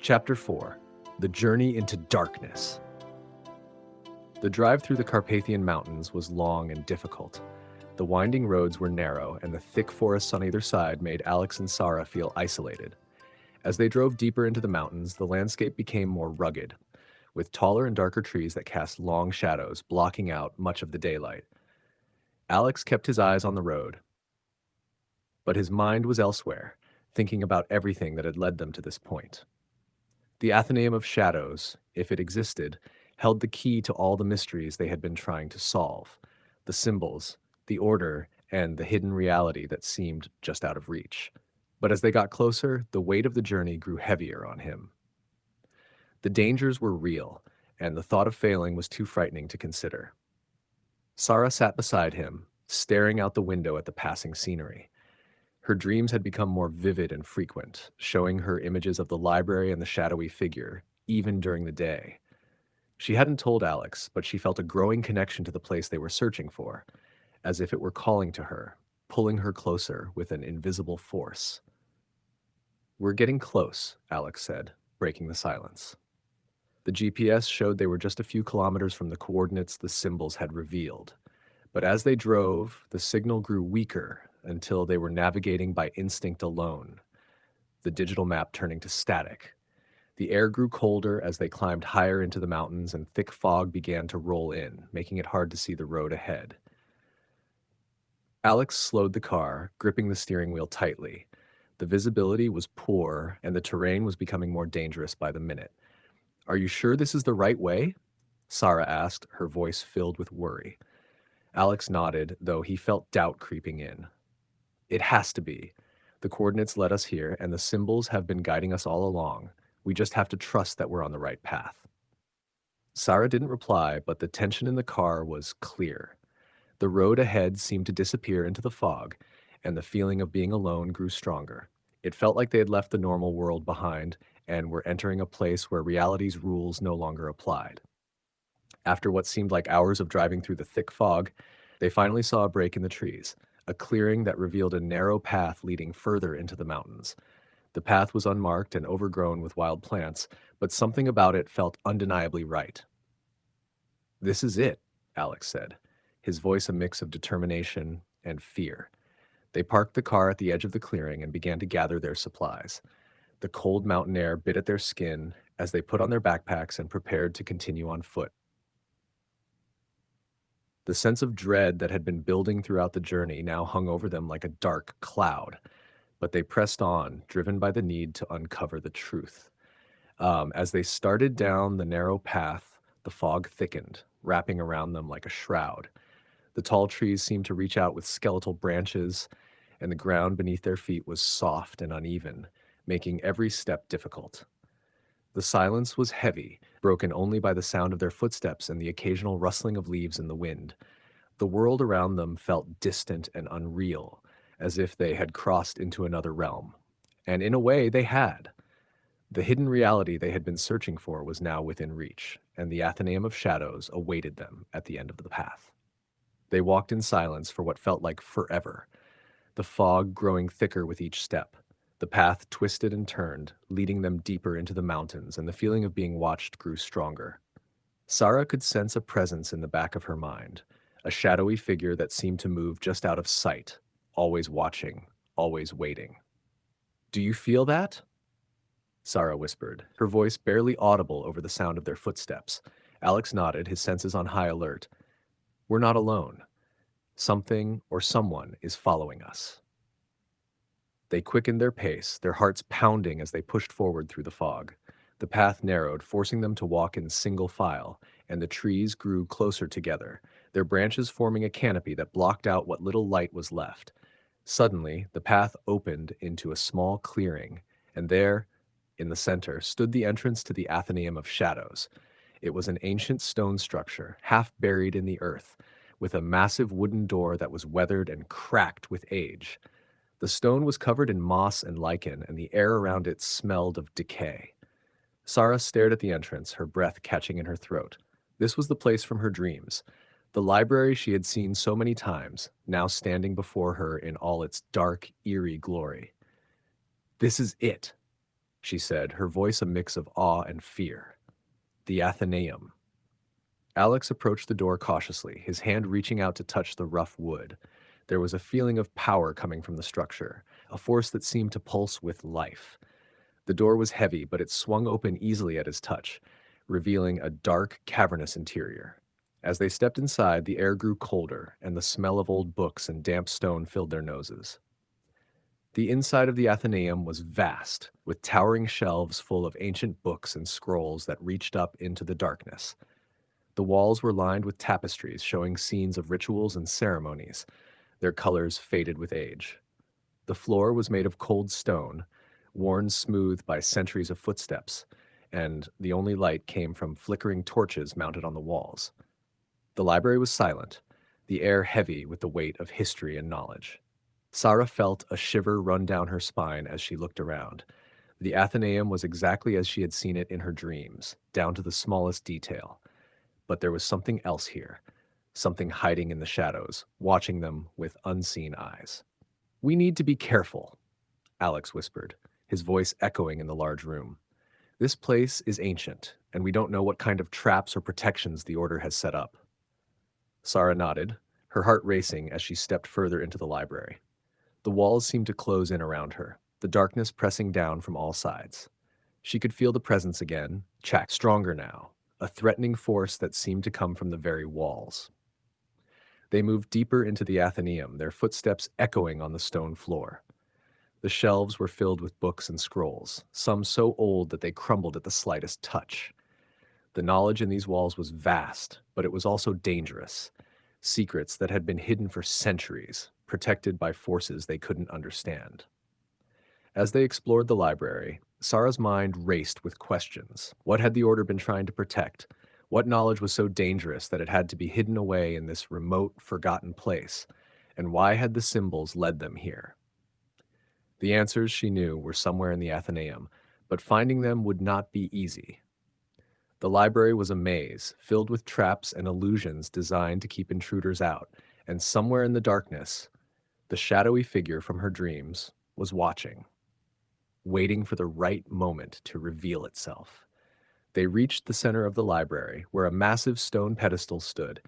Chapter 4: The Journey into Darkness. The drive through the Carpathian Mountains was long and difficult. The winding roads were narrow, and the thick forests on either side made Alex and Sarah feel isolated. As they drove deeper into the mountains, the landscape became more rugged, with taller and darker trees that cast long shadows, blocking out much of the daylight. Alex kept his eyes on the road, but his mind was elsewhere, thinking about everything that had led them to this point. The Athenaeum of Shadows, if it existed, held the key to all the mysteries they had been trying to solve: the symbols, the order, and the hidden reality that seemed just out of reach. But as they got closer, the weight of the journey grew heavier on him. The dangers were real, and the thought of failing was too frightening to consider. Sarah sat beside him, staring out the window at the passing scenery. Her dreams had become more vivid and frequent, showing her images of the library and the shadowy figure, even during the day. She hadn't told Alex, but she felt a growing connection to the place they were searching for, as if it were calling to her, pulling her closer with an invisible force. "We're getting close," Alex said, breaking the silence. The GPS showed they were just a few kilometers from the coordinates the symbols had revealed. But as they drove, the signal grew weaker until they were navigating by instinct alone, the digital map turning to static. The air grew colder as they climbed higher into the mountains, and thick fog began to roll in, making it hard to see the road ahead. Alex slowed the car, gripping the steering wheel tightly. The visibility was poor, and the terrain was becoming more dangerous by the minute. "Are you sure this is the right way?" Sarah asked, her voice filled with worry. Alex nodded, though he felt doubt creeping in. "It has to be. The coordinates led us here, and the symbols have been guiding us all along. We just have to trust that we're on the right path." Sarah didn't reply, but the tension in the car was clear. The road ahead seemed to disappear into the fog, and the feeling of being alone grew stronger. It felt like they had left the normal world behind and were entering a place where reality's rules no longer applied. After what seemed like hours of driving through the thick fog, they finally saw a break in the trees, a clearing that revealed a narrow path leading further into the mountains. The path was unmarked and overgrown with wild plants, but something about it felt undeniably right. "This is it," Alex said, his voice a mix of determination and fear. They parked the car at the edge of the clearing and began to gather their supplies. The cold mountain air bit at their skin as they put on their backpacks and prepared to continue on foot. The sense of dread that had been building throughout the journey now hung over them like a dark cloud, but they pressed on, driven by the need to uncover the truth. As they started down the narrow path, the fog thickened, wrapping around them like a shroud. The tall trees seemed to reach out with skeletal branches, and the ground beneath their feet was soft and uneven, making every step difficult. The silence was heavy, broken only by the sound of their footsteps and the occasional rustling of leaves in the wind. The world around them felt distant and unreal, as if they had crossed into another realm. And in a way, they had. The hidden reality they had been searching for was now within reach, and the Athenaeum of Shadows awaited them at the end of the path. They walked in silence for what felt like forever, the fog growing thicker with each step. The path twisted and turned, leading them deeper into the mountains, and the feeling of being watched grew stronger. Sarah could sense a presence in the back of her mind, a shadowy figure that seemed to move just out of sight, always watching, always waiting. "Do you feel that?" Sarah whispered, her voice barely audible over the sound of their footsteps. Alex nodded, his senses on high alert. "We're not alone. Something or someone is following us." They quickened their pace, their hearts pounding as they pushed forward through the fog. The path narrowed, forcing them to walk in single file, and the trees grew closer together, their branches forming a canopy that blocked out what little light was left. Suddenly, the path opened into a small clearing, and there, in the center, stood the entrance to the Athenaeum of Shadows. It was an ancient stone structure, half buried in the earth, with a massive wooden door that was weathered and cracked with age. The stone was covered in moss and lichen, and the air around it smelled of decay. Sarah stared at the entrance, her breath catching in her throat. This was the place from her dreams. The library she had seen so many times, now standing before her in all its dark, eerie glory. "This is it." she said, her voice a mix of awe and fear. The Athenaeum. Alex approached the door cautiously, his hand reaching out to touch the rough wood. There was a feeling of power coming from the structure, a force that seemed to pulse with life. The door was heavy, but it swung open easily at his touch, revealing a dark, cavernous interior. As they stepped inside, the air grew colder, and the smell of old books and damp stone filled their noses. The inside of the Athenaeum was vast, with towering shelves full of ancient books and scrolls that reached up into the darkness. The walls were lined with tapestries showing scenes of rituals and ceremonies, their colors faded with age. The floor was made of cold stone, worn smooth by centuries of footsteps, and the only light came from flickering torches mounted on the walls. The library was silent, the air heavy with the weight of history and knowledge. Sarah felt a shiver run down her spine as she looked around. The Athenaeum was exactly as she had seen it in her dreams, down to the smallest detail. But there was something else here, something hiding in the shadows, watching them with unseen eyes. "We need to be careful," Alex whispered, his voice echoing in the large room. "This place is ancient, and we don't know what kind of traps or protections the Order has set up." Sarah nodded, her heart racing as she stepped further into the library. The walls seemed to close in around her, the darkness pressing down from all sides. She could feel the presence again, Chak, stronger now, a threatening force that seemed to come from the very walls. They moved deeper into the Athenaeum, their footsteps echoing on the stone floor. The shelves were filled with books and scrolls, some so old that they crumbled at the slightest touch. The knowledge in these walls was vast, but it was also dangerous. Secrets that had been hidden for centuries, protected by forces they couldn't understand. As they explored the library, Sarah's mind raced with questions. What had the Order been trying to protect? What knowledge was so dangerous that it had to be hidden away in this remote, forgotten place? And why had the symbols led them here? The answers, she knew, were somewhere in the Athenaeum, but finding them would not be easy. The library was a maze, filled with traps and illusions designed to keep intruders out, and somewhere in the darkness, the shadowy figure from her dreams was watching, waiting for the right moment to reveal itself. They reached the center of the library, where a massive stone pedestal stood,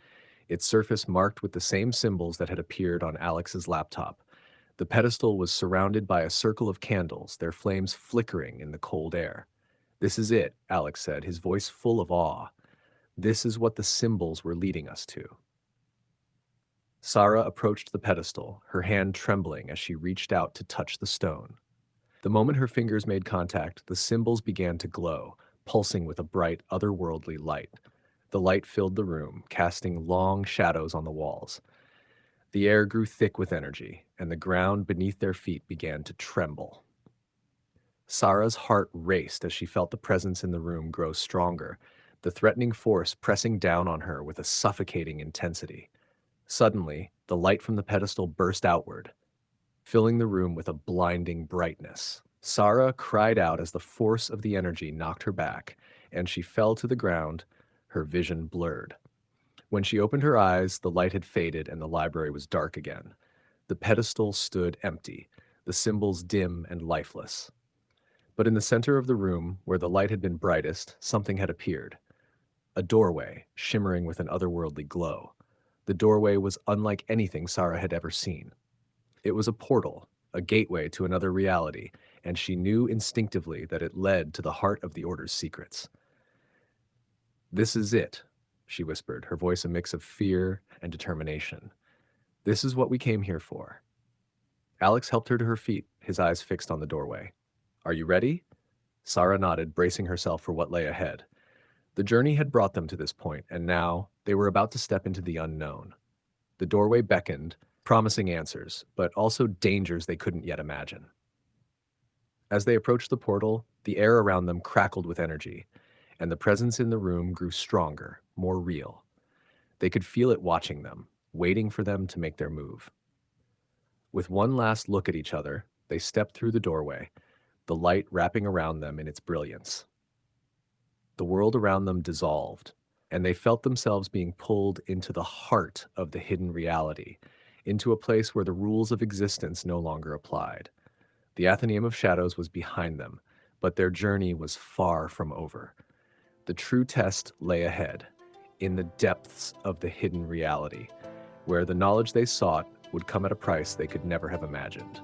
its surface marked with the same symbols that had appeared on Alex's laptop. The pedestal was surrounded by a circle of candles, their flames flickering in the cold air. "This is it," Alex said, his voice full of awe. "This is what the symbols were leading us to." Sarah approached the pedestal, her hand trembling as she reached out to touch the stone. The moment her fingers made contact, the symbols began to glow, pulsing with a bright, otherworldly light. The light filled the room, casting long shadows on the walls. The air grew thick with energy, and the ground beneath their feet began to tremble. Sarah's heart raced as she felt the presence in the room grow stronger, the threatening force pressing down on her with a suffocating intensity. Suddenly, the light from the pedestal burst outward, filling the room with a blinding brightness. Sarah cried out as the force of the energy knocked her back, and she fell to the ground, her vision blurred. When she opened her eyes, the light had faded and the library was dark again. The pedestal stood empty, the symbols dim and lifeless. But in the center of the room, where the light had been brightest, something had appeared. A doorway, shimmering with an otherworldly glow. The doorway was unlike anything Sarah had ever seen. It was a portal, a gateway to another reality, and she knew instinctively that it led to the heart of the Order's secrets. "This is it," she whispered, her voice a mix of fear and determination. "This is what we came here for." Alex helped her to her feet, his eyes fixed on the doorway. "Are you ready?" Sarah nodded, bracing herself for what lay ahead. The journey had brought them to this point, and now they were about to step into the unknown. The doorway beckoned, promising answers, but also dangers they couldn't yet imagine. As they approached the portal, the air around them crackled with energy, and the presence in the room grew stronger, more real. They could feel it watching them, waiting for them to make their move. With one last look at each other, they stepped through the doorway, the light wrapping around them in its brilliance. The world around them dissolved, and they felt themselves being pulled into the heart of the hidden reality, into a place where the rules of existence no longer applied. The Athenaeum of Shadows was behind them, but their journey was far from over. The true test lay ahead, in the depths of the hidden reality, where the knowledge they sought would come at a price they could never have imagined.